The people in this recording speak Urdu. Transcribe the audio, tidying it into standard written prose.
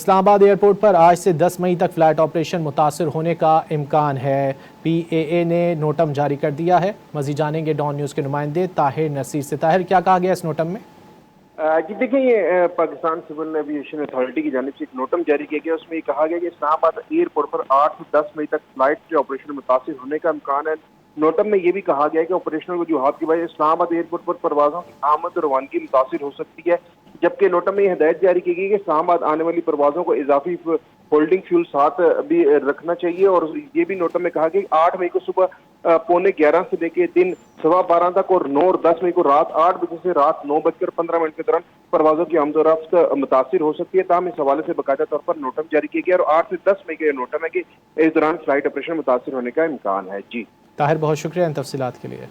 اسلام آباد ایئرپورٹ پر آج سے 10 مئی تک فلائٹ آپریشن متاثر ہونے کا امکان ہے۔ پی اے اے نے نوٹم جاری کر دیا ہے۔ مزید جانیں گے ڈان نیوز کے نمائندے طاہر نصیر سے۔ طاہر، کیا کہا گیا اس نوٹم میں؟ جی دیکھیں، یہ پاکستان سول ایویشن اتھارٹی کی جانب سے ایک نوٹم جاری کیا گیا۔ اس میں یہ کہا گیا کہ اسلام آباد ایئرپورٹ پر 8 سے 10 مئی تک فلائٹ کے آپریشن متاثر ہونے کا امکان ہے۔ نوٹم میں یہ بھی کہا گیا ہے کہ آپریشنل وجوہات کی وجہ اسلام آباد ایئرپورٹ پر پروازوں کی آمد و روانگی متاثر ہو سکتی ہے، جبکہ نوٹم میں یہ ہدایت جاری کی گئی کہ اسلام آباد آنے والی پروازوں کو اضافی ہولڈنگ فیول ساتھ بھی رکھنا چاہیے۔ اور یہ بھی نوٹم میں کہا گیا کہ 8 مئی کو صبح 11:15 سے لے کے دن 12:15 تک اور 9 اور 10 مئی کو رات 8 بجے سے رات 9:15 کے دوران پروازوں کی آمد و رفت متاثر ہو سکتی ہے۔ تاہم اس حوالے سے باقاعدہ طور پر نوٹم جاری کیا گیا اور 8 سے 10 مئی کا یہ نوٹم ہے کہ اس دوران فلائٹ آپریشن متاثر ہونے کا امکان ہے۔ جی طاہر، بہت شکریہ ان تفصیلات کے لیے۔